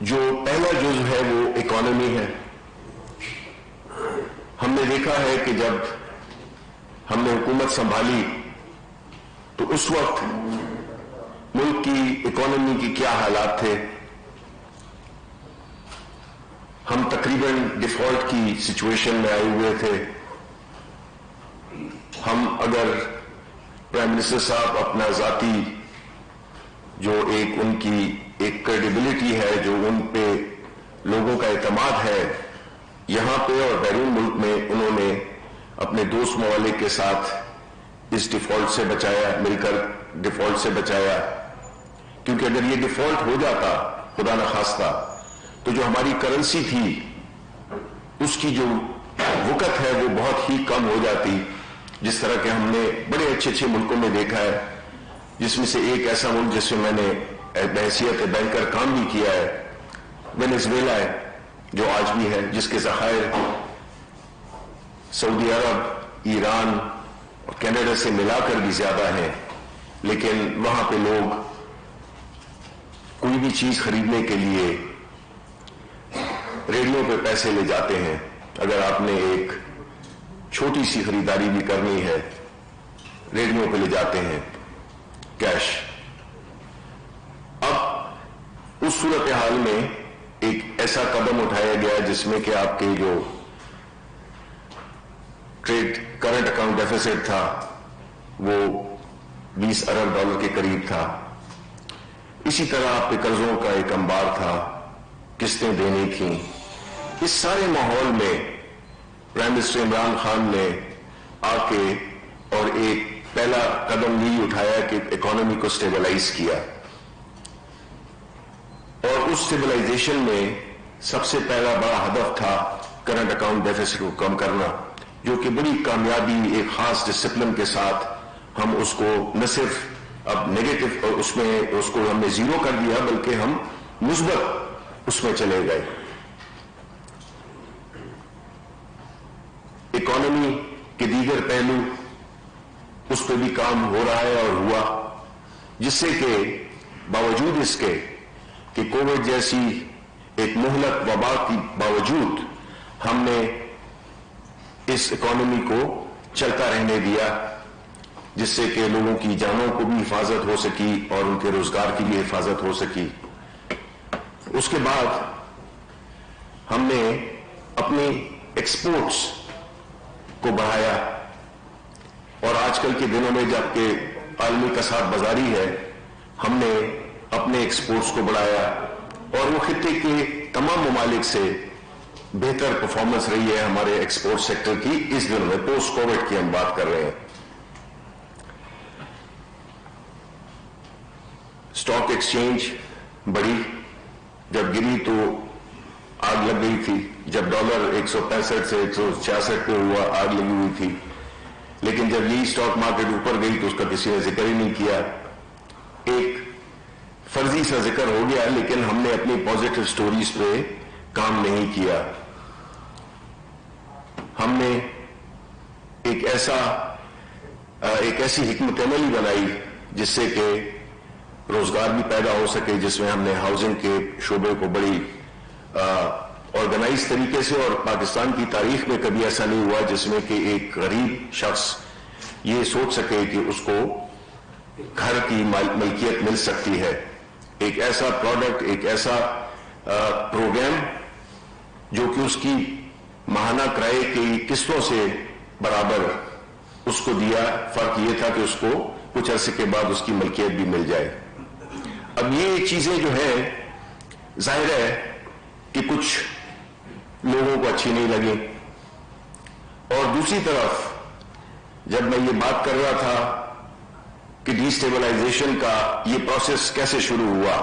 جو پہلا جزو ہے وہ اکانومی ہے. ہم نے دیکھا ہے کہ جب ہم نے حکومت سنبھالی تو اس وقت ملک کی اکانومی کی کیا حالات تھے. ہم تقریباً ڈیفالٹ کی سچویشن میں آئے ہوئے تھے. ہم اگر پرائم منسٹر صاحب اپنا ذاتی جو ان کی ایک کریڈیبلٹی ہے, جو ان پہ لوگوں کا اعتماد ہے یہاں پہ اور بیرون ملک میں, انہوں نے اپنے دوست ممالک کے ساتھ اس ڈیفالٹ سے بچایا, مل کر ڈیفالٹ سے بچایا. کیونکہ اگر یہ ڈیفالٹ ہو جاتا خدا نخواستہ تو جو ہماری کرنسی تھی اس کی جو وقت ہے وہ بہت ہی کم ہو جاتی, جس طرح کہ ہم نے بڑے اچھے اچھے ملکوں میں دیکھا ہے, جس میں سے ایک ایسا ملک جس میں میں نے بحیثیت بینکر کام بھی کیا ہے, وینزویلا ہے, جو آج بھی ہے, جس کے ذخائر سعودی عرب, ایران اور کینیڈا سے ملا کر بھی زیادہ ہیں, لیکن وہاں پہ لوگ کوئی بھی چیز خریدنے کے لیے ریڈیو پہ پیسے لے جاتے ہیں. اگر آپ نے ایک چھوٹی سی خریداری بھی کرنی ہے ریڈیو پہ لے جاتے ہیں کیش. اب اس صورتحال میں ایک ایسا قدم اٹھایا گیا جس میں کہ آپ کے جو ٹریڈ کرنٹ اکاؤنٹ ڈیفیسٹ تھا وہ 20 ارب ڈالر کے قریب تھا. اسی طرح آپ کے قرضوں کا ایک انبار تھا, قسطیں دینی تھیں. اس سارے ماحول میں پرائم منسٹر عمران خان نے آ کے اور ایک پہلا قدم یہ اٹھایا کہ اکانومی کو سٹیبلائز کیا, اور اس سٹیبلائزیشن میں سب سے پہلا بڑا ہدف تھا کرنٹ اکاؤنٹ ڈیفیسٹ کو کم کرنا, جو کہ بڑی کامیابی ایک خاص ڈسپلن کے ساتھ ہم اس کو نہ صرف اب نیگیٹو اس کو ہم نے زیرو کر دیا بلکہ ہم مثبت اس میں چلے گئے. اکانومی کے دیگر پہلو اس پہ بھی کام ہو رہا ہے اور ہوا, جس سے کہ باوجود اس کے کہ کووڈ جیسی ایک مہلک وبا کی باوجود ہم نے اس اکانومی کو چلتا رہنے دیا, جس سے کہ لوگوں کی جانوں کو بھی حفاظت ہو سکی اور ان کے روزگار کی بھی حفاظت ہو سکی. اس کے بعد ہم نے اپنی ایکسپورٹس کو بڑھایا, اور آج کل کے دنوں میں جب کہ عالمی کساد بازاری ہے ہم نے اپنے ایکسپورٹس کو بڑھایا, اور وہ خطے کے تمام ممالک سے بہتر پرفارمنس رہی ہے ہمارے ایکسپورٹ سیکٹر کی. اس دنوں میں پوسٹ کووڈ کی ہم بات کر رہے ہیں. اسٹاک ایکسچینج بڑی, جب گری تو آگ لگ گئی تھی, جب ڈالر 165 سے 166 پہ ہوا آگ لگی ہوئی تھی, لیکن جب یہی اسٹاک مارکیٹ اوپر گئی تو اس کا کسی نے ذکر ہی نہیں کیا. ایک فرضی سا ذکر ہو گیا, لیکن ہم نے اپنی پازیٹیو سٹوریز پہ کام نہیں کیا. ہم نے ایک ایسی حکمت عملی بنائی جس سے کہ روزگار بھی پیدا ہو سکے, جس میں ہم نے ہاؤسنگ کے شعبے کو بڑی آرگنائز طریقے سے, اور پاکستان کی تاریخ میں کبھی ایسا نہیں ہوا جس میں کہ ایک غریب شخص یہ سوچ سکے کہ اس کو گھر کی ملکیت مل سکتی ہے. ایک ایسا پروڈکٹ, ایک ایسا پروگرام جو کہ اس کی ماہانہ کرائے کی قسطوں سے برابر اس کو دیا. فرق یہ تھا کہ اس کو کچھ عرصے کے بعد اس کی ملکیت بھی مل جائے. اب یہ چیزیں جو ہیں ظاہر ہے کہ کچھ لوگوں کو اچھی نہیں لگی, اور دوسری طرف جب میں یہ بات کر رہا تھا کہ ڈی اسٹیبلائزیشن کا یہ پروسیس کیسے شروع ہوا,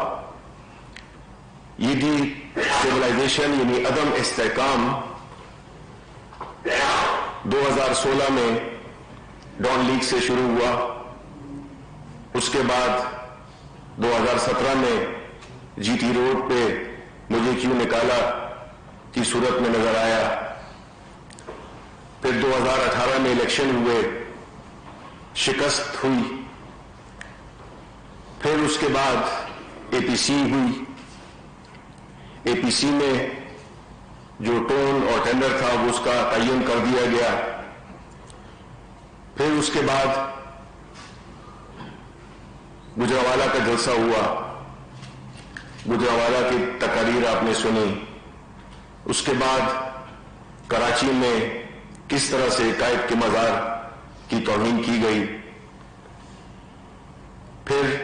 یہ ڈی اسٹیبلائزیشن یعنی عدم استحکام 2016 میں ڈان لیگ سے شروع ہوا. اس کے بعد 2017 میں جی ٹی روڈ پہ مجھے کیوں نکالا کی صورت میں نظر آیا. پھر 2018 میں الیکشن ہوئے, شکست ہوئی. پھر اس کے بعد اے پی سی ہوئی. اے پی سی میں جو ٹون اور ٹینڈر تھا وہ اس کا تعین کر دیا گیا. پھر اس کے بعد گجرانوالہ کا جلسہ ہوا. گجرانوالہ کی تقاریر آپ نے سنی. اس کے بعد کراچی میں کس طرح سے قائد کے مزار کی توہین کی گئی. پھر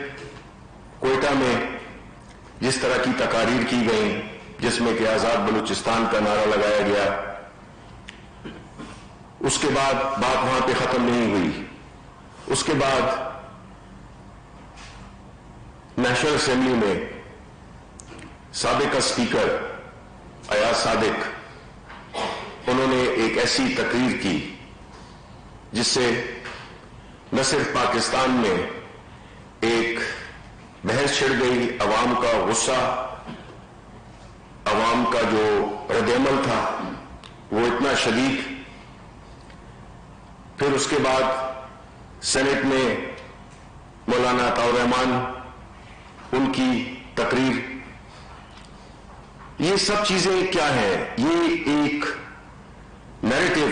کوئٹہ میں جس طرح کی تقاریر کی گئیں جس میں کہ آزاد بلوچستان کا نعرہ لگایا گیا. اس کے بعد بات وہاں پہ ختم نہیں ہوئی. اس کے بعد نیشنل اسمبلی میں سابق اسپیکر ایاز صادق انہوں نے ایک ایسی تقریر کی جس سے نہ صرف پاکستان میں ایک بحث چھڑ گئی، عوام کا غصہ، عوام کا جو رد عمل تھا وہ اتنا شدید. پھر اس کے بعد سینٹ میں مولانا عطاء الرحمان ان کی تقریر. یہ سب چیزیں کیا ہیں؟ یہ ایک نیریٹو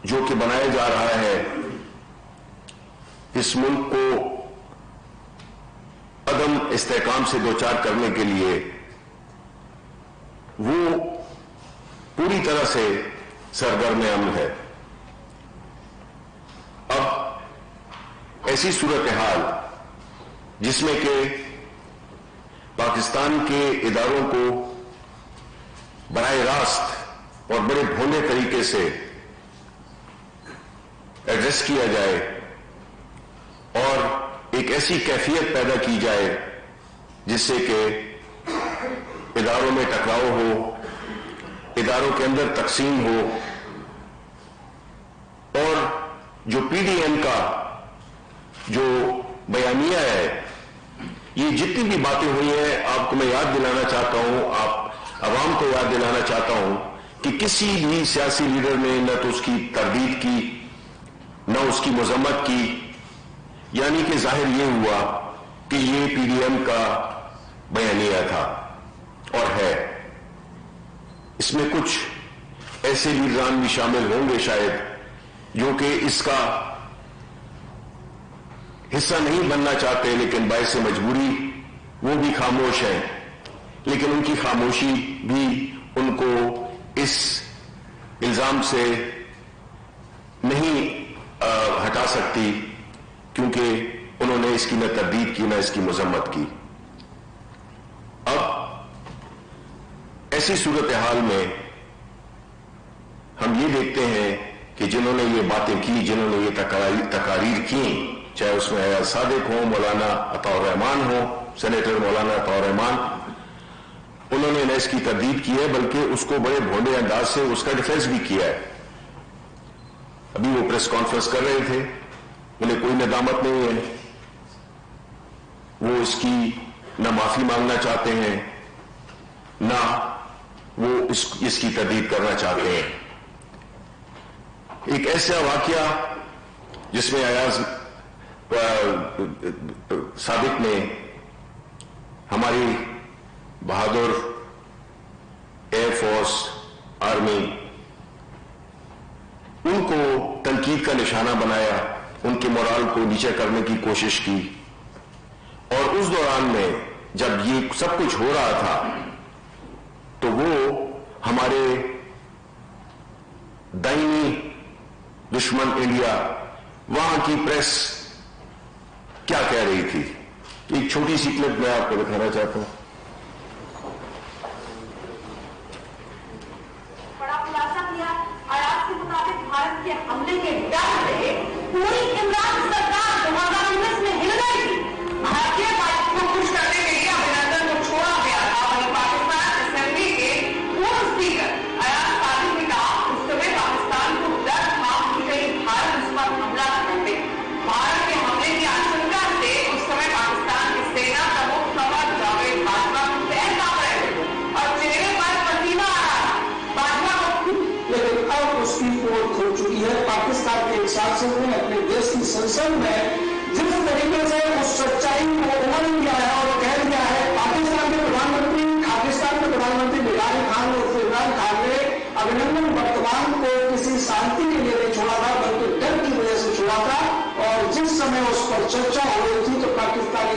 جو کہ بنایا جا رہا ہے اس ملک کو عدم استحکام سے دوچار کرنے کے لیے، وہ پوری طرح سے سرگرم عمل ہے. اب ایسی صورتحال جس میں کہ پاکستان کے اداروں کو براہ راست اور بڑے بھونڈے طریقے سے ایڈریس کیا جائے اور ایک ایسی کیفیت پیدا کی جائے جس سے کہ اداروں میں ٹکراؤ ہو، اداروں کے اندر تقسیم ہو، اور جو پی ڈی ایم کا جو بیانیہ ہے، یہ جتنی بھی باتیں ہوئی ہیں آپ کو میں یاد دلانا چاہتا ہوں، آپ عوام کو یاد دلانا چاہتا ہوں کہ کسی بھی سیاسی لیڈر نے نہ تو اس کی تردید کی نہ اس کی مذمت کی. یعنی کہ ظاہر یہ ہوا کہ یہ پی ڈی ایم کا بیانیہ تھا اور ہے. اس میں کچھ ایسے لیڈران بھی شامل ہوں گے شاید جو کہ اس کا حصہ نہیں بننا چاہتے، لیکن باعث مجبوری وہ بھی خاموش ہیں. لیکن ان کی خاموشی بھی ان کو اس الزام سے نہیں ہٹا سکتی، کیونکہ انہوں نے اس کی نہ تردید کی نہ اس کی مذمت کی. اب ایسی صورتحال میں ہم یہ دیکھتے ہیں کہ جنہوں نے یہ باتیں کی، جنہوں نے یہ تقاریر کی، چاہے اس میں ایاز صادق ہو، مولانا عطاء الرحمان ہو، سینیٹر مولانا عطاء الرحمان، انہوں نے نہ اس کی تردید کی ہے بلکہ اس کو بڑے بھونڈے انداز سے اس کا ڈیفینس بھی کیا ہے. ابھی وہ پریس کانفرنس کر رہے تھے، انہیں کوئی ندامت نہیں ہے، وہ اس کی نہ معافی مانگنا چاہتے ہیں نہ وہ اس کی تردید کرنا چاہتے ہیں. ایک ایسا واقعہ جس میں ایاز صادق نے ہماری بہادر ایئر فورس، آرمی، ان کو تنقید کا نشانہ بنایا، ان کے مورال کو نیچے کرنے کی کوشش کی. اور اس دوران میں جب یہ سب کچھ ہو رہا تھا تو وہ ہمارے دائمی دشمن انڈیا، وہاں کی پریس کیا کہہ رہی تھی. ایک چھوٹی سی کلپ میں آپ کو دکھانا چاہتا ہوں. بڑا خلاصہ کیا ایاز کے مطابق بھارت کے حملے کے ڈر سے پوری عمران سرکار 2019 میں ہل گئی تھی. بھارتیہ پارٹی کو خوش کرنے کے لیے ابھینندن کو چھوڑا گیا تھا. وہیں پاکستان اسمبلی کے پورو اسپیکر ایاز صادق نے کہا اس سمے پاکستان کو ڈر تھا کہ کہیں بھارت اس پر حملہ نہ کر دے. بھارت کے حملے کی آشنکا سے اس سمے پاکستان کی سینا پرمکھ قمر جاوید باجوہ پیر کانپ رہے تھے اور چہرے پر پسینہ آ رہا تھا. باجوہ کو خود لیکن اب اس کی فوج ہو چکی ہے. پاکستان کے شاسن نے اپنے دیش کی سنسد میں جس طریقے سے اس سچائی کو اگل دیا ہے اور کہہ دیا ہے، پاکستان کے پردھان منتری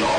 9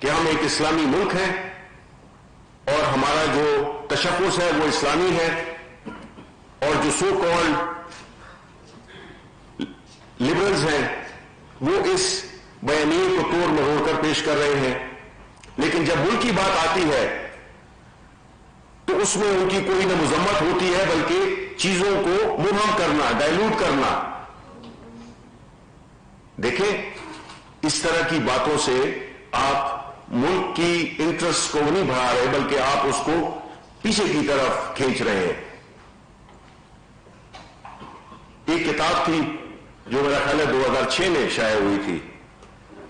کہ ہم ایک اسلامی ملک ہیں اور ہمارا جو تشخص ہے وہ اسلامی ہے، اور جو سو کالڈ لبرلز ہیں وہ اس بیانیے کو توڑ مروڑ کر پیش کر رہے ہیں. لیکن جب ملک کی بات آتی ہے تو اس میں ان کی کوئی نہ مذمت ہوتی ہے بلکہ چیزوں کو مبہم کرنا، ڈائلوٹ کرنا. دیکھیں اس طرح کی باتوں سے آپ ملک کی انٹرسٹ کو نہیں بڑھا رہے بلکہ آپ اس کو پیچھے کی طرف کھینچ رہے ہیں. ایک کتاب تھی جو میرا خیال ہے 2006 میں شائع ہوئی تھی،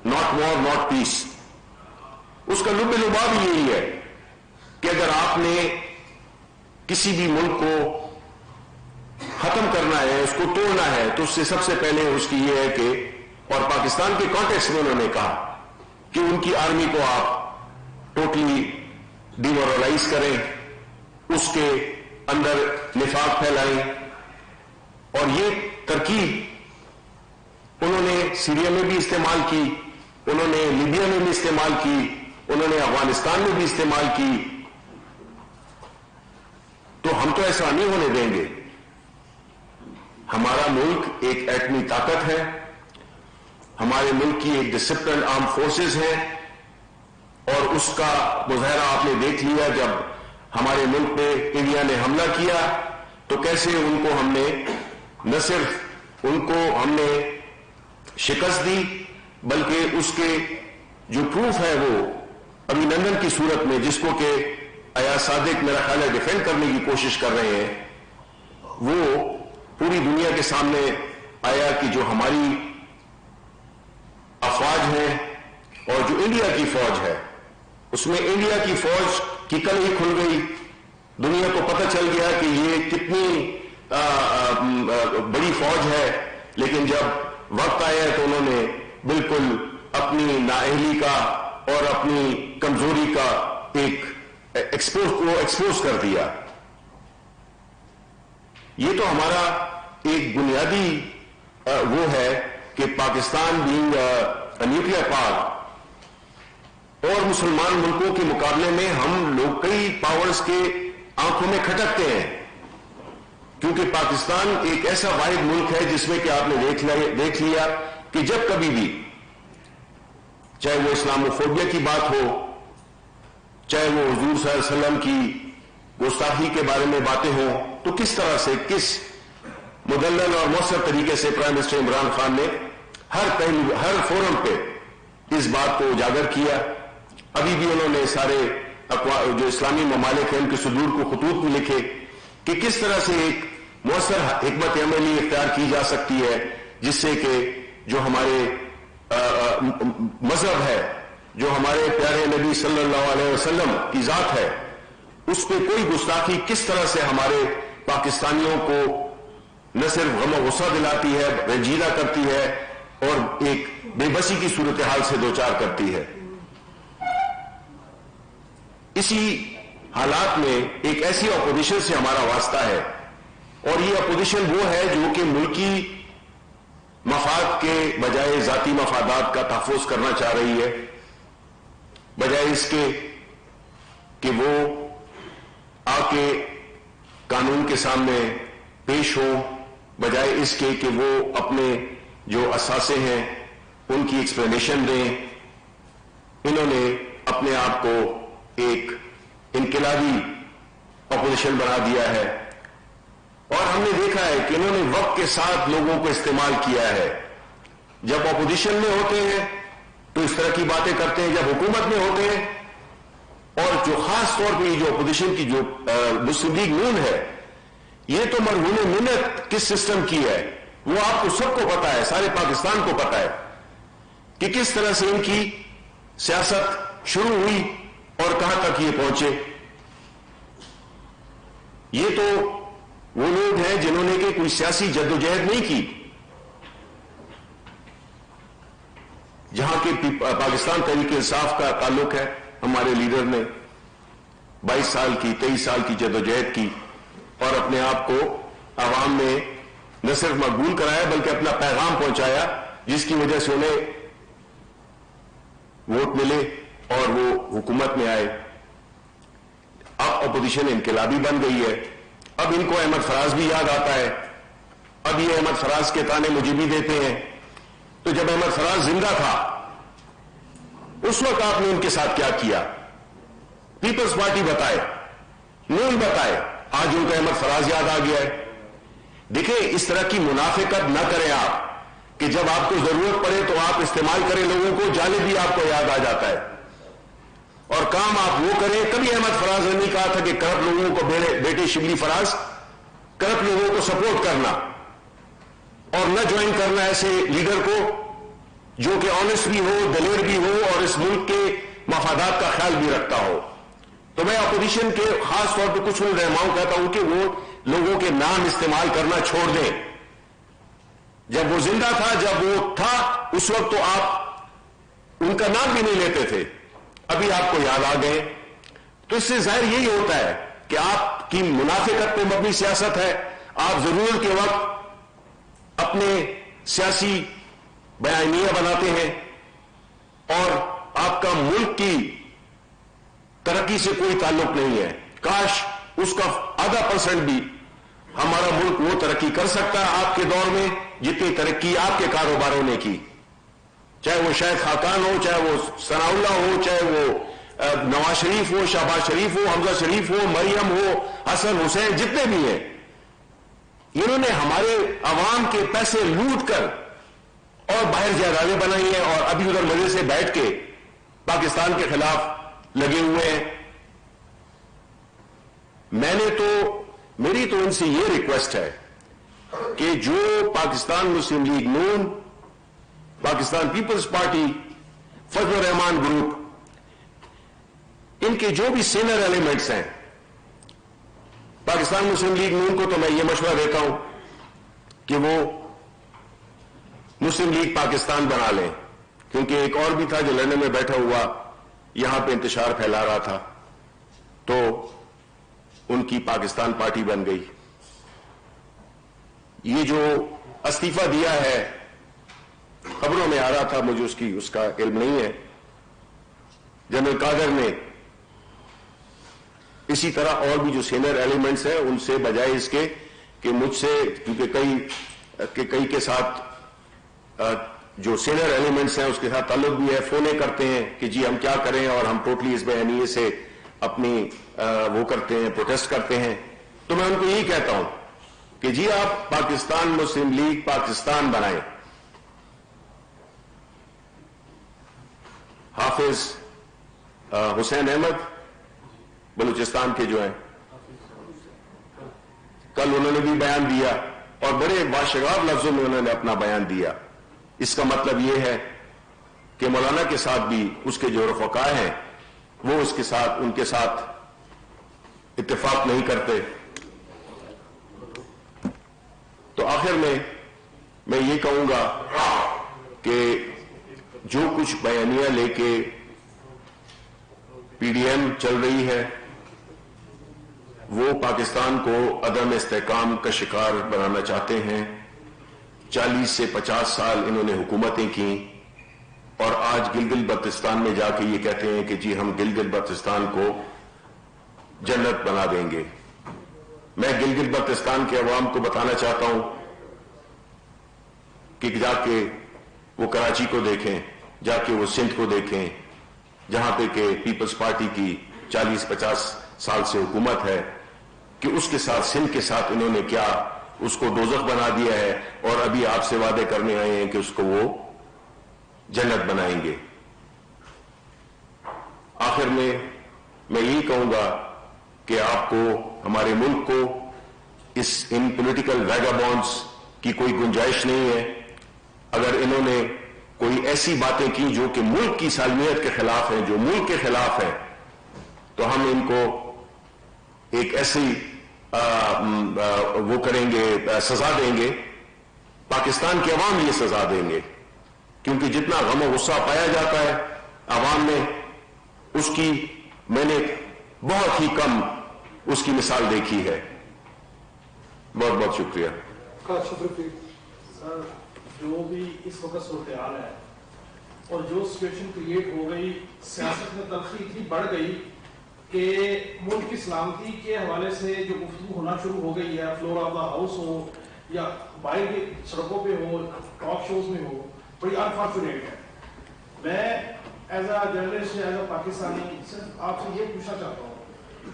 ناٹ وار ناٹ پیس. اس کا لب لباب یہی ہے کہ اگر آپ نے کسی بھی ملک کو ختم کرنا ہے، اس کو توڑنا ہے، تو اس سے سب سے پہلے اس کی یہ ہے کہ، اور پاکستان کے کانٹیکسٹ میں انہوں نے کہا کہ ان کی آرمی کو آپ ٹوٹلی ڈیمورلائز کریں، اس کے اندر نفاق پھیلائیں. اور یہ ترکیب انہوں نے سیریا میں بھی استعمال کی، انہوں نے لیبیا میں بھی استعمال کی، انہوں نے افغانستان میں بھی استعمال کی. تو ہم تو ایسا نہیں ہونے دیں گے. ہمارا ملک ایک ایٹمی طاقت ہے، ہمارے ملک کی ایک ڈسپلن آرم فورسز ہے، اور اس کا مظاہرہ آپ نے دیکھ لیا جب ہمارے ملک پہ انڈیا نے حملہ کیا تو کیسے ان کو ہم نے نہ صرف ان کو ہم نے شکست دی بلکہ اس کے جو پروف ہے وہ ابھی لندن کی صورت میں، جس کو کہ ایاز صادق میرا خیال ہے ڈیفینڈ کرنے کی کوشش کر رہے ہیں، وہ پوری دنیا کے سامنے آیا کہ جو ہماری افواج ہے اور جو انڈیا کی فوج ہے، اس میں انڈیا کی فوج کی کل ہی کھل گئی. دنیا کو پتہ چل گیا کہ یہ کتنی بڑی فوج ہے. لیکن جب وقت آیا تو انہوں نے بالکل اپنی نااہلی کا اور اپنی کمزوری کا ایک ایکسپوز کر دیا. یہ تو ہمارا ایک بنیادی وہ ہے کہ پاکستان بینگ نیوکلیئر پاور اور مسلمان ملکوں کے مقابلے میں ہم لوگ کئی پاورز کے آنکھوں میں کھٹکتے ہیں، کیونکہ پاکستان ایک ایسا واحد ملک ہے جس میں کہ آپ نے دیکھ لیا کہ جب کبھی بھی چاہے وہ اسلاموفوبیا کی بات ہو، چاہے وہ حضور صلی اللہ علیہ وسلم کی گستاخی کے بارے میں باتیں ہوں، تو کس طرح سے کس مدلل اور مؤثر طریقے سے پرائم منسٹر عمران خان نے ہر فورم پہ اس بات کو اجاگر کیا. ابھی بھی انہوں نے سارے جو اسلامی ممالک ہیں ان کے صدور کو خطوط میں لکھے کہ کس طرح سے ایک مؤثر حکمت عملی اختیار کی جا سکتی ہے جس سے کہ جو ہمارے مذہب ہے، جو ہمارے پیارے نبی صلی اللہ علیہ وسلم کی ذات ہے، اس پہ کوئی گستاخی کس طرح سے ہمارے پاکستانیوں کو نہ صرف غم و غصہ دلاتی ہے، رنجیدہ کرتی ہے اور ایک بے بسی کی صورتحال سے دوچار کرتی ہے. اسی حالات میں ایک ایسی اپوزیشن سے ہمارا واسطہ ہے، اور یہ اپوزیشن وہ ہے جو کہ ملکی مفاد کے بجائے ذاتی مفادات کا تحفظ کرنا چاہ رہی ہے، بجائے اس کے کہ وہ آ کے قانون کے سامنے پیش ہو، بجائے اس کے کہ وہ اپنے جو اثاثے ہیں ان کی ایکسپلینیشن دیں. انہوں نے اپنے آپ کو ایک انقلابی اپوزیشن بنا دیا ہے، اور ہم نے دیکھا ہے کہ انہوں نے وقت کے ساتھ لوگوں کو استعمال کیا ہے. جب اپوزیشن میں ہوتے ہیں تو اس طرح کی باتیں کرتے ہیں، جب حکومت میں ہوتے ہیں، اور جو خاص طور پہ جو اپوزیشن کی جو مسلم لیگ نون ہے، یہ تو مرہون منت کس سسٹم کی ہے وہ آپ کو سب کو پتا ہے، سارے پاکستان کو پتا ہے کہ کس طرح سے ان کی سیاست شروع ہوئی اور کہاں تک یہ پہنچے. یہ تو وہ لوگ ہیں جنہوں نے کہ کوئی سیاسی جدوجہد نہیں کی. جہاں کہ پاکستان تحریک انصاف کا تعلق ہے، ہمارے لیڈر نے 22 سال کی 23 سال کی جدوجہد کی اور اپنے آپ کو عوام میں نہ صرف مقبول کرایا بلکہ اپنا پیغام پہنچایا، جس کی وجہ سے انہیں ووٹ ملے. اور وہ حکومت میں آئے. اب اپوزیشن انقلابی بن گئی ہے. اب ان کو احمد فراز بھی یاد آتا ہے. اب یہ احمد فراز کے تانے مجھے بھی دیتے ہیں. تو جب احمد فراز زندہ تھا اس وقت آپ نے ان کے ساتھ کیا کیا؟ پیپلز پارٹی بتائے, نون بتائے, آج ان کا احمد فراز یاد آ گیا ہے. دیکھیں, اس طرح کی منافقت نہ کریں آپ کہ جب آپ کو ضرورت پڑے تو آپ استعمال کریں لوگوں کو. جانب بھی آپ کو یاد آ جاتا ہے اور کام آپ وہ کریں. کبھی احمد فراز نے نہیں کہا تھا کہ کرپٹ لوگوں کو بیٹے شبلی فراز, کرپٹ لوگوں کو سپورٹ کرنا اور نہ جوائن کرنا ایسے لیڈر کو جو کہ آنےسٹ بھی ہو, دلیر بھی ہو اور اس ملک کے مفادات کا خیال بھی رکھتا ہو. تو میں اپوزیشن کے خاص طور پہ کچھ رہنماؤں کہتا ہوں کہ وہ لوگوں کے نام استعمال کرنا چھوڑ دیں. جب وہ زندہ تھا, جب وہ تھا, اس وقت تو آپ ان کا نام بھی نہیں لیتے تھے. ابھی آپ کو یاد آ گئے. تو اس سے ظاہر یہی ہوتا ہے کہ آپ کی منافقت پہ مبنی سیاست ہے. آپ ضرورت کے وقت اپنے سیاسی بیانیہ بناتے ہیں اور آپ کا ملک کی ترقی سے کوئی تعلق نہیں ہے. کاش اس کا 0.5% بھی ہمارا ملک وہ ترقی کر سکتا ہے آپ کے دور میں جتنی ترقی آپ کے کاروباروں نے کی. چاہے وہ شاہد خاقان ہو, چاہے وہ ثناء اللہ ہو, چاہے وہ نواز شریف ہو, شہباز شریف ہو, حمزہ شریف ہو, مریم ہو, حسن حسین, جتنے بھی ہیں, انہوں نے ہمارے عوام کے پیسے لوٹ کر اور باہر جائیدادیں بنائی ہیں اور ابھی ادھر مزے سے بیٹھ کے پاکستان کے خلاف لگے ہوئے ہیں. میری تو ان سے یہ ریکویسٹ ہے کہ جو پاکستان مسلم لیگ نون, پاکستان پیپلز پارٹی, فضل الرحمان گروپ, ان کے جو بھی سینئر ایلیمنٹس ہیں, پاکستان مسلم لیگ نون کو تو میں یہ مشورہ دیتا ہوں کہ وہ مسلم لیگ پاکستان بنا لیں, کیونکہ ایک اور بھی تھا جو لندن میں بیٹھا ہوا یہاں پہ انتشار پھیلا رہا تھا, تو ان کی پاکستان پارٹی بن گئی. یہ جو استعفیٰ دیا ہے, خبروں میں آ رہا تھا, مجھے اس کا علم نہیں ہے, جنرل قادر نے اسی طرح اور بھی جو سینئر ایلیمنٹس ہیں ان سے بجائے اس کے کہ مجھ سے, کیونکہ کئی کے ساتھ جو سینئر ایلیمنٹس ہیں اس کے ساتھ تعلق بھی ہے, فونے کرتے ہیں کہ جی ہم کیا کریں اور ہم ٹوٹلی اس بیانیے سے اپنی وہ کرتے ہیں, پروٹیسٹ کرتے ہیں. تو میں ان کو یہی کہتا ہوں کہ جی آپ پاکستان مسلم لیگ پاکستان بنائیں. حافظ حسین احمد بلوچستان کے جو ہیں, کل انہوں نے بھی بیان دیا اور بڑے باشگاف لفظوں میں انہوں نے اپنا بیان دیا. اس کا مطلب یہ ہے کہ مولانا کے ساتھ بھی اس کے جو رفقا ہیں وہ اس کے ساتھ, ان کے ساتھ اتفاق نہیں کرتے. تو آخر میں یہ کہوں گا کہ جو کچھ بیانیہ لے کے پی ڈی ایم چل رہی ہے وہ پاکستان کو عدم استحکام کا شکار بنانا چاہتے ہیں. 40 سے 50 سال انہوں نے حکومتیں کی اور آج گلگت بلتستان میں جا کے یہ کہتے ہیں کہ جی ہم گلگت بلتستان کو جنت بنا دیں گے. میں گلگت بلتستان کے عوام کو بتانا چاہتا ہوں کہ جا کے وہ کراچی کو دیکھیں, جا کے وہ سندھ کو دیکھیں جہاں پہ کہ پیپلز پارٹی کی 40-50 سال سے حکومت ہے, کہ اس کے ساتھ سندھ کے ساتھ انہوں نے کیا اس کو دوزخ بنا دیا ہے اور ابھی آپ سے وعدے کرنے آئے ہیں کہ اس کو وہ جنت بنائیں گے. آخر میں یہی کہوں گا کہ آپ کو, ہمارے ملک کو ان پولیٹیکل ویگابونڈز کی کوئی گنجائش نہیں ہے. اگر انہوں نے کوئی ایسی باتیں کی جو کہ ملک کی سالمیت کے خلاف ہیں, جو ملک کے خلاف ہیں, تو ہم ان کو ایک ایسی وہ کریں گے, سزا دیں گے. پاکستان کے عوام یہ سزا دیں گے, کیونکہ جتنا غم و غصہ پایا جاتا ہے عوام میں, اس کی میں نے بہت ہی کم اس کی مثال دیکھی ہے. بہت بہت شکریہ. جو بھی اس وقت صورتحال ہے اور جو سچویشن کریٹ ہو گئی، سیاست میں تلخی اتنی بڑھ گئی کہ ملک کی سلامتی کے حوالے سے جو گفتگو ہونا شروع ہو گئی ہے، فلور آف دا ہاؤس ہو یا باہر کی سڑکوں پہ ہو، ٹاک شوز میں ہو، بڑی انفارچونیٹ ہے. میں as a journalist, as a Pakistani صرف آپ سے یہ پوچھنا چاہتا ہوں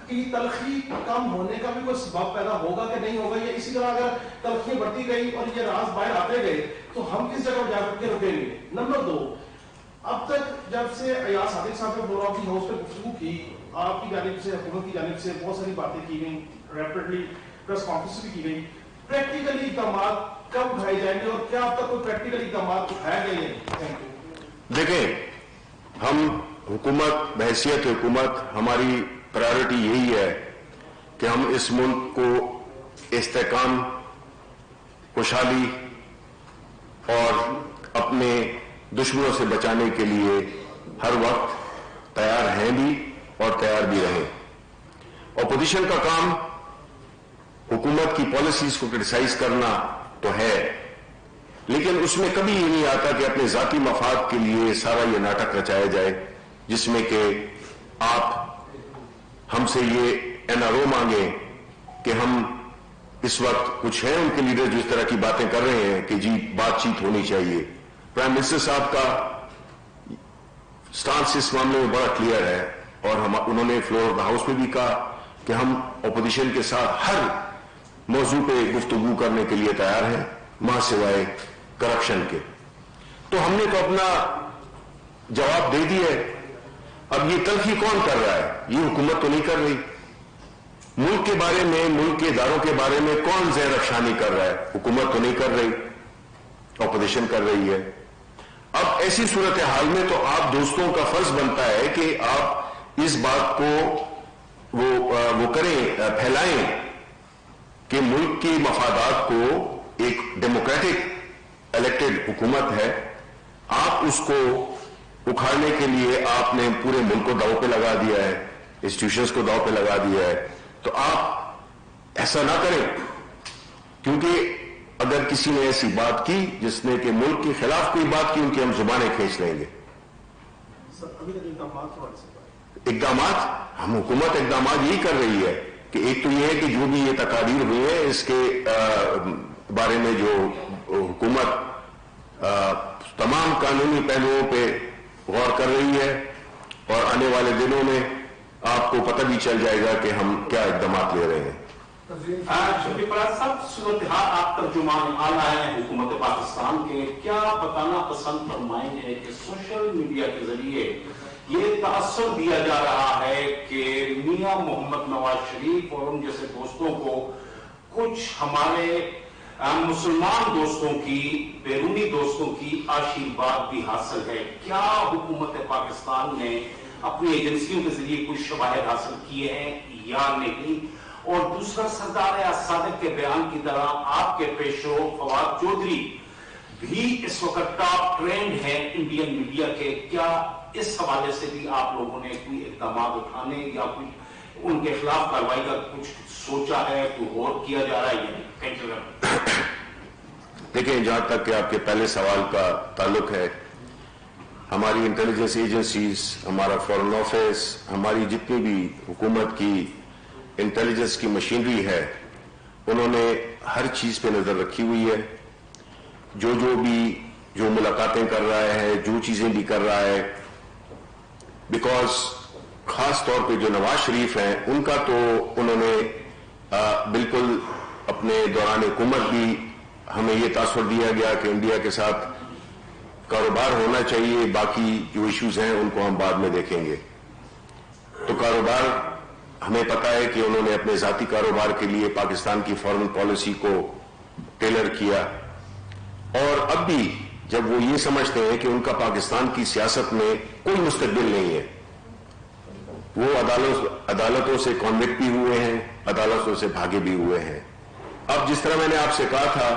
کہ تلخی کم ہونے کا بھی کوئی سبب پیدا ہوگا کہ نہیں ہوگا، یا اسی طرح اگر تلخی بڑھتی گئی اور یہ راز باہر آتے گئے تو ہم کس جگہ جا کر کے رکیں گے؟ نمبر 2، اب تک جب سے ایاز صادق صاحب نے فلور آف دی ہاؤس پہ گفتگو کی، آپ کی جانب سے، حکومت کی جانب سے بہت ساری باتیں کی گئیں، ریپڈلی پریس کانفرنس بھی کی گئی، پریکٹیکلی اقدامات کب اٹھائے جائیں گے اور کیا اب تک کوئی پریکٹیکل اقدامات اٹھائے گئے ہیں؟ Thank you. دیکھیں، ہم حکومت بحیثیت حکومت ہماری پرائرٹی یہی ہے کہ ہم اس ملک کو استحکام، خوشحالی اور اپنے دشمنوں سے بچانے کے لیے ہر وقت تیار ہیں بھی اور تیار بھی رہیں. اپوزیشن کا کام حکومت کی پالیسیز کو کرٹیسائز کرنا تو ہے، لیکن اس میں کبھی یہ نہیں آتا کہ اپنے ذاتی مفاد کے لیے سارا یہ ناٹک رچایا جائے جس میں کہ آپ ہم سے یہ NRO مانگیں کہ ہم اس وقت کچھ ہیں ان کے لیڈر جو اس طرح کی باتیں کر رہے ہیں کہ جی بات چیت ہونی چاہیے. پرائم منسٹر صاحب کا سٹانس اس معاملے میں بڑا کلیئر ہے اور انہوں نے فلور آف دا ہاؤس میں بھی کہا کہ ہم اپوزیشن کے ساتھ ہر موضوع پہ گفتگو کرنے کے لیے تیار ہیں، ماں سوائے کرپشن کے. تو ہم نے تو اپنا جواب دے دیا ہے. اب یہ تلخی کون کر رہا ہے؟ یہ حکومت تو نہیں کر رہی. ملک کے بارے میں، ملک کے اداروں کے بارے میں کون زہر افشانی کر رہا ہے؟ حکومت تو نہیں کر رہی، اپوزیشن کر رہی ہے. اب ایسی صورتحال میں تو آپ دوستوں کا فرض بنتا ہے کہ آپ اس بات کو وہ کریں، پھیلائیں کہ ملک کی مفادات کو ایک ڈیموکریٹک الیکٹڈ حکومت ہے، آپ اس کو اکھاڑنے کے لیے آپ نے پورے ملک کو داؤ پہ لگا دیا ہے، انسٹیٹیوشنز کو داؤ پہ لگا دیا ہے. تو آپ ایسا نہ کریں، کیونکہ اگر کسی نے ایسی بات کی جس نے کہ ملک کے خلاف کوئی بات کی، ان کی ہم زبانیں کھینچ لیں گے. اقدامات ہم حکومت اقدامات یہی کر رہی ہے کہ ایک تو یہ ہے کہ جو بھی یہ تقاریر ہوئی ہے اس کے بارے میں جو حکومت تمام قانونی پہلوؤں پہ غور کر رہی ہے اور آنے والے دنوں میں آپ کو پتہ بھی چل جائے گا کہ ہم کیا اقدامات لے رہے ہیں. صاحب، صورتحال آپ ترجمان اعلیٰ ہیں حکومت پاکستان کے، کیا بتانا پسند فرمائیں گے کہ سوشل میڈیا کے ذریعے یہ تاثر دیا جا رہا ہے کہ میاں محمد نواز شریف اور ان جیسے دوستوں کو کچھ ہمارے مسلمان دوستوں کی، بیرونی دوستوں کی آشیرواد بھی حاصل ہے؟ کیا حکومت پاکستان نے اپنی ایجنسیوں کے ذریعے کچھ شواہد حاصل کیے ہیں یا نہیں؟ اور دوسرا، سردار ایاز صادق کے بیان کی طرح آپ کے پیشو فواد چودھری بھی اس وقت ٹاپ ٹرینڈ ہیں انڈین میڈیا کے، کیا اس حوالے سے بھی آپ لوگوں نے کوئی اقدامات اٹھانے یا کوئی ان کے خلاف کارروائی کا کچھ سوچا ہے، کوئی غور کیا جا رہا ہے یا نہیں؟ Thank you. دیکھیں، جہاں تک کہ آپ کے پہلے سوال کا تعلق ہے، ہماری انٹیلیجنس ایجنسیز، ہمارا فورن آفس، ہماری جتنی بھی حکومت کی انٹیلیجنس کی مشینری ہے، انہوں نے ہر چیز پہ نظر رکھی ہوئی ہے. جو ملاقاتیں کر رہا ہے، جو چیزیں بھی کر رہا ہے، بیکاز خاص طور پہ جو نواز شریف ہیں ان کا تو انہوں نے بالکل اپنے دوران حکومت بھی ہمیں یہ تاثر دیا گیا کہ انڈیا کے ساتھ کاروبار ہونا چاہیے، باقی جو ایشوز ہیں ان کو ہم بعد میں دیکھیں گے. تو کاروبار ہمیں پتہ ہے کہ انہوں نے اپنے ذاتی کاروبار کے لیے پاکستان کی فارن پالیسی کو ٹیلر کیا، اور اب بھی جب وہ یہ سمجھتے ہیں کہ ان کا پاکستان کی سیاست میں کوئی مستقبل نہیں ہے، وہ عدالتوں سے کنوکٹ بھی ہوئے ہیں، عدالتوں سے بھاگے بھی ہوئے ہیں. اب جس طرح میں نے آپ سے کہا تھا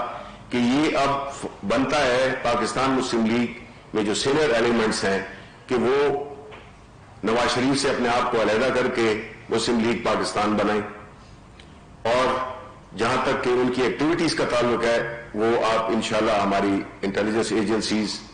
کہ یہ اب بنتا ہے پاکستان مسلم لیگ میں جو سینئر ایلیمنٹس ہیں کہ وہ نواز شریف سے اپنے آپ کو علیحدہ کر کے مسلم لیگ پاکستان بنائیں، اور جہاں تک کہ ان کی ایکٹیویٹیز کا تعلق ہے وہ آپ انشاءاللہ ہماری انٹیلیجنس ایجنسیز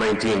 19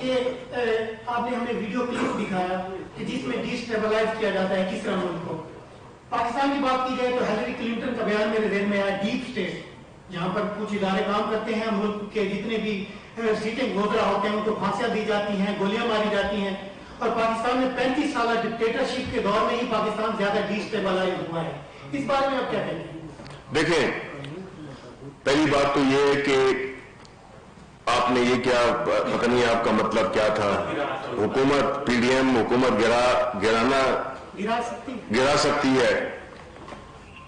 کہ آپ نے ہمیں ویڈیو کلپ دکھایا کہ جس میں ڈیسٹیبلائز کیا جاتا ہے کس طرح ملک کو. پاکستان کی بات کی جائے تو ہیلری کلنٹن کا بیان میرے ذہن میں آیا, ڈیپ اسٹیٹ جہاں پر کچھ ادارے کام کرتے ہیں, ملک کے جتنے بھی سیٹنگ گزرا ہوتے ہیں ان کو پھانسیاں دی جاتی ہیں, گولیاں ماری جاتی ہیں, اور پاکستان میں 35 سالہ ڈکٹیٹرشپ کے دور میں ہی پاکستان زیادہ ڈیسٹیبلائز ہوا ہے. اس بارے میں آپ کیا کہتے ہیں؟ دیکھیں, پہلی بات تو یہ ہے کہ آپ نے یہ کیا, پتہ نہیں آپ کا مطلب کیا تھا, حکومت پی ڈی ایم حکومت گرا سکتی ہے,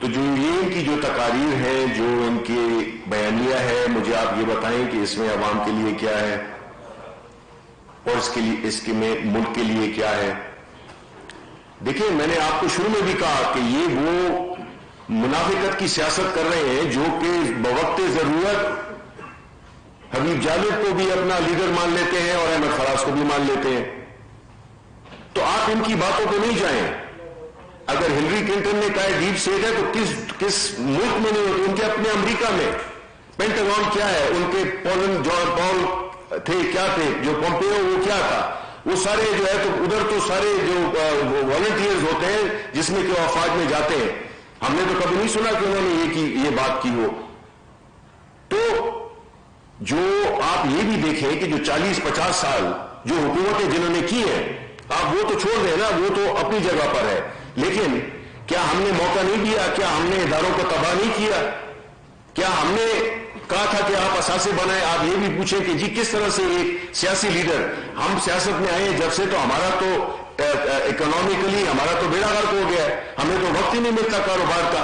تو جو یہ ان کی جو تقاریر ہیں, جو ان کی بیانیہ ہے, مجھے آپ یہ بتائیں کہ اس میں عوام کے لیے کیا ہے اور اس کے میں ملک کے لیے کیا ہے. دیکھیں, میں نے آپ کو شروع میں بھی کہا کہ یہ وہ منافقت کی سیاست کر رہے ہیں جو کہ بوقت ضرورت حبیب جاوید کو بھی اپنا لیڈر مان لیتے ہیں اور احمد فراز کو بھی مان لیتے ہیں. تو آپ ان کی باتوں پہ نہیں جائیں. اگر ہلری کلنٹن نے کہا ڈیپ اسٹیٹ ہے تو کس ملک میں نہیں ہوتی, ان کے اپنے امریکہ میں پینٹاگون کیا ہے, ان کے جان پال تھے, کیا تھے, جو پومپیو وہ کیا تھا, وہ سارے جو ہے تو ادھر تو سارے جو والنٹیئرز ہوتے ہیں جس میں کہ افواج میں جاتے ہیں. ہم نے تو کبھی نہیں سنا کہ انہوں نے یہ بات کی ہو. تو جو آپ یہ بھی دیکھیں کہ جو 40-50 سال جو حکومتیں جنہوں نے کی ہیں, آپ وہ تو چھوڑ دیں نا, وہ تو اپنی جگہ پر ہے, لیکن کیا ہم نے موقع نہیں دیا, کیا ہم نے اداروں کو تباہ نہیں کیا, کیا ہم نے کہا تھا کہ آپ اثاثے بنائیں. آپ یہ بھی پوچھیں کہ جی کس طرح سے ایک سیاسی لیڈر, ہم سیاست میں آئے جب سے تو ہمارا تو اکنامکلی ہمارا تو بیڑا غرق ہو گیا ہے, ہمیں تو وقت ہی نہیں ملتا کاروبار کا.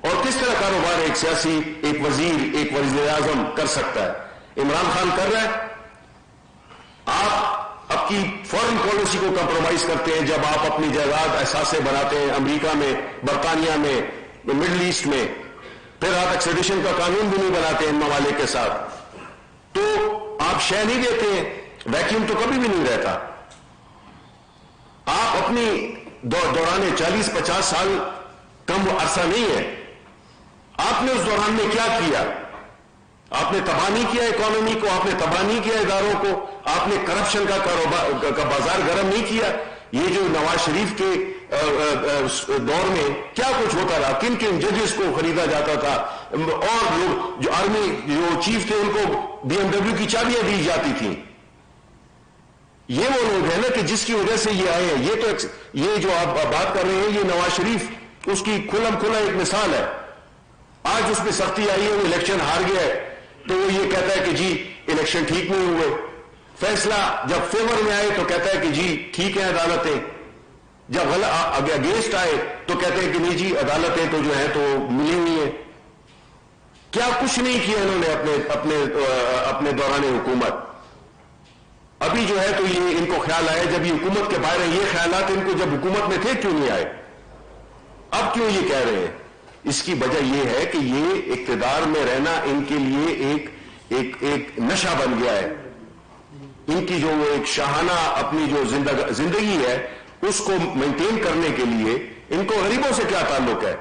اور کس طرح کاروبار ایک سیاسی, ایک وزیر, ایک وزیر اعظم کر سکتا ہے؟ عمران خان کر رہا ہے. آپ اب کی فورن پالیسی کو کمپرومائز کرتے ہیں جب آپ اپنی جائیداد اثاثے بناتے ہیں امریکہ میں, برطانیہ میں, مڈل ایسٹ میں, پھر آپ ایکسٹریڈیشن کا قانون بھی نہیں بناتے ان ممالک کے ساتھ, تو آپ شے نہیں دیتے ہیں. ویکیوم تو کبھی بھی نہیں رہتا. آپ اپنی دوران 40-50 سال کم عرصہ نہیں ہے, آپ نے اس دوران میں کیا کیا؟ آپ نے تباہ نہیں کیا اکانومی کو, آپ نے تباہ نہیں کیا اداروں کو, آپ نے کرپشن کا کاروبار کا بازار گرم نہیں کیا. یہ جو نواز شریف کے دور میں کیا کچھ ہوتا رہا, کن کن ججز کو خریدا جاتا تھا, اور لوگ جو آرمی جو چیف تھے ان کو BMW کی چابیاں دی جاتی تھیں. یہ وہ لوگ ہیں نا کہ جس کی وجہ سے یہ آئے ہیں. یہ جو آپ بات کر رہے ہیں یہ نواز شریف اس کی کھلم کھلا ایک مثال ہے. آج اس پہ سختی آئی ہے, وہ الیکشن ہار گیا ہے تو وہ یہ کہتا ہے کہ جی الیکشن ٹھیک نہیں ہوئے. فیصلہ جب فیور میں آئے تو کہتا ہے کہ جی ٹھیک ہے عدالتیں, جب اگینسٹ آئے تو کہتے ہیں کہ نہیں جی عدالتیں تو جو ہیں تو ملی ہوئی ہیں. کیا کچھ نہیں کیا انہوں نے اپنے دوران حکومت. ابھی جو ہے تو یہ ان کو خیال آیا جب یہ حکومت کے باہر ہیں, یہ خیالات ان کو جب حکومت میں تھے کیوں نہیں آئے, اب کیوں یہ کہہ رہے ہیں؟ اس کی وجہ یہ ہے کہ یہ اقتدار میں رہنا ان کے لیے ایک نشہ بن گیا ہے. ان کی جو ایک شاہانہ اپنی جو زندگی ہے اس کو مینٹین کرنے کے لیے ان کو غریبوں سے کیا تعلق ہے؟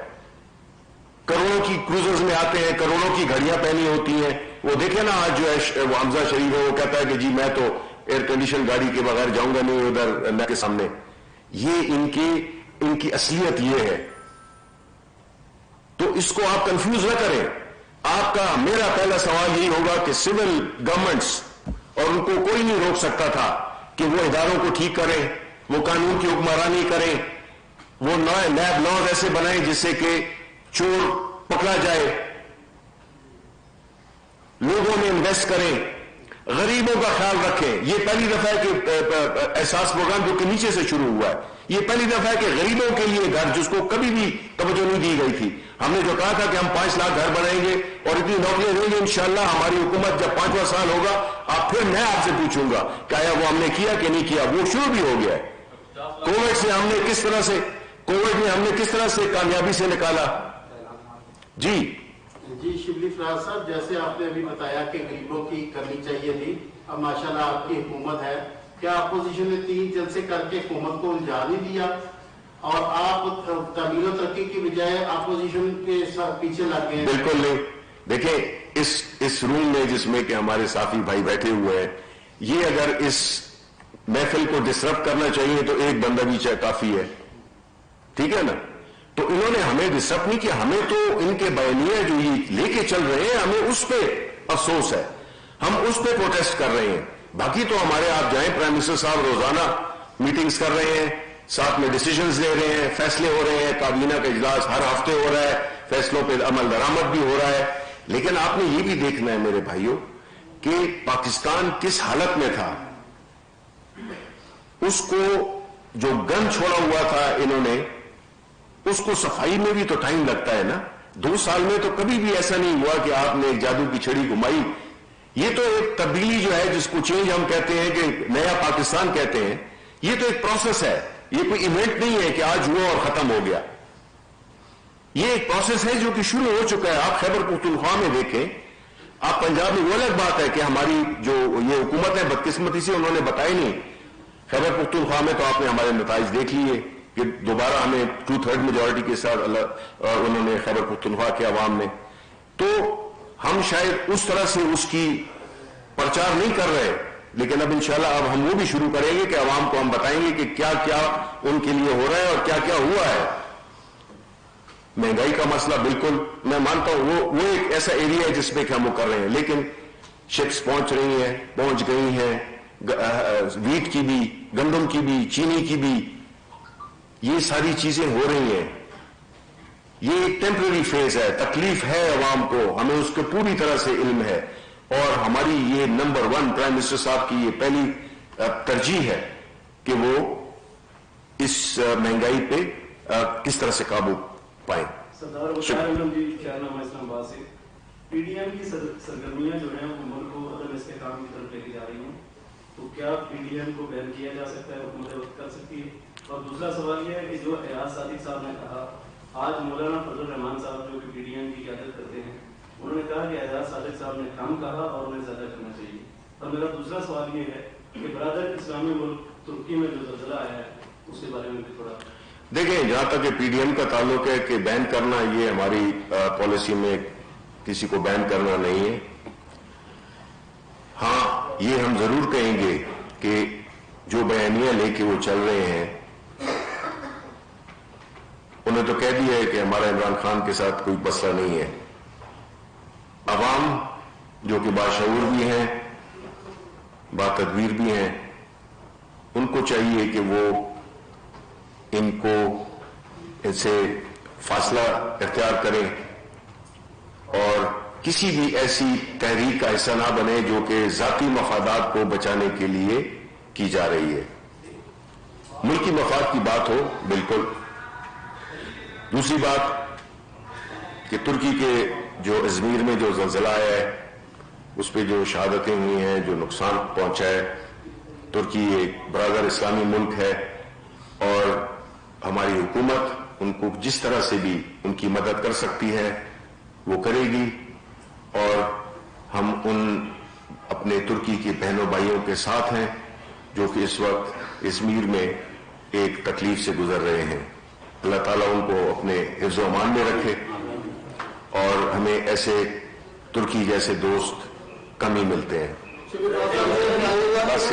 کروڑوں کی کروزرز میں آتے ہیں, کروڑوں کی گھڑیاں پہنی ہوتی ہیں. وہ دیکھیں نا آج جو ہے وہ حمزہ شریف ہے, وہ کہتا ہے کہ جی میں تو ایئر کنڈیشن گاڑی کے بغیر جاؤں گا نہیں ادھر نہ کے سامنے. یہ ان کی اصلیت یہ ہے. تو اس کو آپ کنفیوز نہ کریں. آپ کا میرا پہلا سوال یہی ہوگا کہ سول گورنمنٹس, اور ان کو کوئی نہیں روک سکتا تھا کہ وہ اداروں کو ٹھیک کریں, وہ قانون کی حکمرانی کریں, وہ نیب لاز ایسے بنائیں جس سے کہ چور پکڑا جائے, لوگوں میں انویسٹ کریں, غریبوں کا خیال رکھیں. یہ پہلی دفعہ ہے کہ احساس پروگرام جو کہ نیچے سے شروع ہوا ہے, یہ پہلی دفعہ ہے کہ غریبوں کے لیے گھر جس کو کبھی بھی توجہ نہیں دی گئی تھی. ہم نے جو کہا تھا کہ ہم 5 لاکھ گھر بنائیں گے اور اتنی نوکریاں دیں گے انشاءاللہ ہماری حکومت جب 5واں سال ہوگا, آپ پھر میں آپ سے پوچھوں گا کہ آیا وہ ہم نے کیا کہ نہیں کیا. وہ شروع بھی ہو گیا ہے. کووڈ سے ہم نے کس طرح سے کامیابی سے نکالا. جی شبلی فراز صاحب, جیسے آپ نے ابھی بتایا کہ غریبوں کی کرنی چاہیے تھی, اب ماشاءاللہ آپ کی حکومت ہے, کیا اپوزیشن نے 3 جلسے کر کے حکومت کو الجھا نہیں دیا اور آپ تعمیر و ترقی کی بجائے اپوزیشن کے پیچھے لگ گئے؟ بالکل نہیں. دیکھیں اس روم میں جس میں کہ ہمارے ساتھی بھائی بیٹھے ہوئے ہیں, یہ اگر اس محفل کو ڈسٹرب کرنا چاہیے تو ایک بندہ بھی کافی ہے، ٹھیک ہے نا؟ تو انہوں نے ہمیں ڈسٹرب نہیں کیا، ہمیں تو ان کے بیانیہ جو یہ لے کے چل رہے ہیں ہمیں اس پہ افسوس ہے، ہم اس پہ پروٹیسٹ کر رہے ہیں. باقی تو ہمارے آپ جائیں، پرائم منسٹر صاحب روزانہ میٹنگز کر رہے ہیں، ساتھ میں ڈیسیجنز لے رہے ہیں، فیصلے ہو رہے ہیں، کابینہ کا اجلاس ہر ہفتے ہو رہا ہے، فیصلوں پہ عمل درآمد بھی ہو رہا ہے. لیکن آپ نے یہ بھی دیکھنا ہے میرے بھائیوں کہ پاکستان کس حالت میں تھا. اس کو جو گن چھوڑا ہوا تھا انہوں نے، اس کو صفائی میں بھی تو ٹائم لگتا ہے نا. 2 سال میں تو کبھی بھی ایسا نہیں ہوا کہ آپ نے ایک جادو کی چھڑی گھمائی. یہ تو ایک تبدیلی جو ہے جس کو چینج ہم کہتے ہیں کہ نیا پاکستان کہتے ہیں، یہ تو ایک پروسیس ہے، یہ کوئی ایونٹ نہیں ہے کہ آج ہوا اور ختم ہو گیا. یہ ایک پروسیس ہے جو کہ شروع ہو چکا ہے. آپ خیبر پختونخوا میں دیکھیں، آپ پنجاب میں وہ الگ بات ہے کہ ہماری جو یہ حکومت ہے بدقسمتی سے انہوں نے بتائی نہیں. خیبر پختونخوا میں تو آپ نے ہمارے نتائج دیکھ لیے کہ دوبارہ ہمیں 2/3 میجورٹی کے ساتھ انہوں نے خیبر پختونخوا کے عوام نے. تو ہم شاید اس طرح سے اس کی پرچار نہیں کر رہے، لیکن اب انشاءاللہ اب ہم وہ بھی شروع کریں گے کہ عوام کو ہم بتائیں گے کہ کیا کیا ان کے لیے ہو رہا ہے اور کیا کیا ہوا ہے. مہنگائی کا مسئلہ بالکل میں مانتا ہوں وہ ایک ایسا ایریا ہے جس میں کہ ہم وہ کر رہے ہیں، لیکن شپس پہنچ رہی ہیں، پہنچ گئی ہیں، ویٹ کی بھی، گندم کی بھی، چینی کی بھی، یہ ساری چیزیں ہو رہی ہیں. یہ ایک ٹیمپرری فیز ہے، تکلیف ہے عوام کو، ہمیں اس کے پوری طرح سے علم ہے، اور ہماری یہ نمبر 1 پرائم منسٹر صاحب کی یہ پہلی ترجیح ہے کہ وہ اس مہنگائی پہ کس طرح سے قابو پائیں. سردار وقار علم جی، خیرنامہ اسلام آباد سے. پی ڈی ایم کی سرگرمیاں جو ہیں وہ ملک کو عدم استحکام کی طرف لے کے جا رہی ہیں، تو کیا پی ڈی ایم کو بین کیا جا سکتا ہے، حکومت وقت کر سکتی ہے؟ اور دوسرا سوال یہ ہے کہ جو ایاز صادق صاحب نے کہا، آج مولانا فضل الرحمان صاحب جو کہ پی ڈی ایم کی قیادت کرتے ہیں، انہوں نے کہا کہ ایاز صادق صاحب نے کم کہا اور انہیں زیادہ کرنا چاہیے. اور میرا دوسرا سوال یہ ہے کہ برادر اسلامی ملک ترکی میں جو زلزلہ آیا ہے اس کے بارے میں بھی تھوڑا دیکھیں. جہاں تک کہ پی ڈی ایم کا تعلق ہے کہ بین کرنا، یہ ہماری پالیسی میں کسی کو بین کرنا نہیں ہے. ہاں یہ ہم ضرور کہیں گے کہ جو بیانیہ لے کے وہ چل رہے ہیں، انہیں تو کہہ دیا ہے کہ ہمارا عمران خان کے ساتھ کوئی مسئلہ نہیں ہے. عوام جو کہ باشعور بھی ہیں، باتدبیر بھی ہیں، ان کو چاہیے کہ وہ ان کو ان سے فاصلہ اختیار کریں اور کسی بھی ایسی تحریک کا حصہ نہ بنے جو کہ ذاتی مفادات کو بچانے کے لیے کی جا رہی ہے. ملکی مفاد کی بات ہو بالکل. دوسری بات کہ ترکی کے جو ازمیر میں جو زلزلہ آیا ہے اس پہ جو شہادتیں ہوئی ہیں، جو نقصان پہنچا ہے، ترکی ایک برادر اسلامی ملک ہے اور ہماری حکومت ان کو جس طرح سے بھی ان کی مدد کر سکتی ہے وہ کرے گی. اور ہم ان اپنے ترکی کے بہنوں بھائیوں کے ساتھ ہیں جو کہ اس وقت ازمیر میں ایک تکلیف سے گزر رہے ہیں. اللہ تعالیٰ ان کو اپنے حفظ و امان میں رکھے اور ہمیں ایسے ترکی جیسے دوست کم ہی ملتے ہیں. بس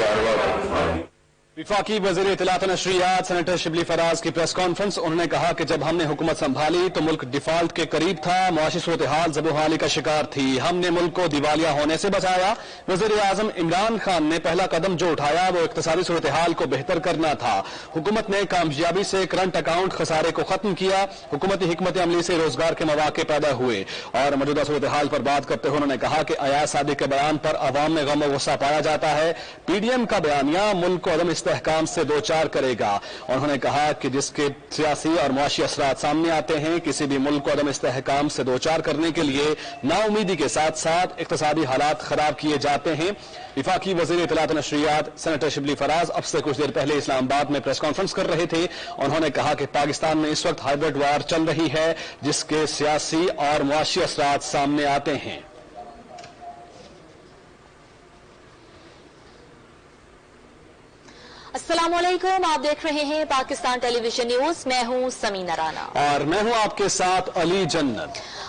وفاقی وزیر اطلاعات و نشریات سینیٹر شبلی فراز کی پریس کانفرنس. انہوں نے کہا کہ جب ہم نے حکومت سنبھالی تو ملک ڈیفالٹ کے قریب تھا، معاشی صورتحال زبحالی کا شکار تھی، ہم نے ملک کو دیوالیہ ہونے سے بچایا. وزیر اعظم عمران خان نے پہلا قدم جو اٹھایا وہ اقتصادی صورتحال کو بہتر کرنا تھا. حکومت نے کامیابی سے کرنٹ اکاؤنٹ خسارے کو ختم کیا، حکومتی حکمت عملی سے روزگار کے مواقع پیدا ہوئے. اور موجودہ صورتحال پر بات کرتے ہوئے انہوں نے کہا کہ ایاز صادق کے بیان پر عوام میں غم و غصہ پایا جاتا ہے. پی ڈی ایم کا بیانیہ ملک کو عدم استحکام سے دوچار کرے گا. اور انہوں نے کہا کہ جس کے سیاسی اور معاشی اثرات سامنے آتے ہیں، کسی بھی ملک کو عدم استحکام سے دوچار کرنے کے لیے نا امیدی کے ساتھ ساتھ اقتصادی حالات خراب کیے جاتے ہیں. وفاقی وزیر اطلاعات و نشریات سینیٹر شبلی فراز اب سے کچھ دیر پہلے اسلام آباد میں پریس کانفرنس کر رہے تھے. انہوں نے کہا کہ پاکستان میں اس وقت ہائیبرڈ وار چل رہی ہے جس کے سیاسی اور معاشی اثرات سامنے آتے ہیں. السلام علیکم، آپ دیکھ رہے ہیں پاکستان ٹیلی ویژن نیوز. میں ہوں سمینہ رانا اور میں ہوں آپ کے ساتھ علی جنت.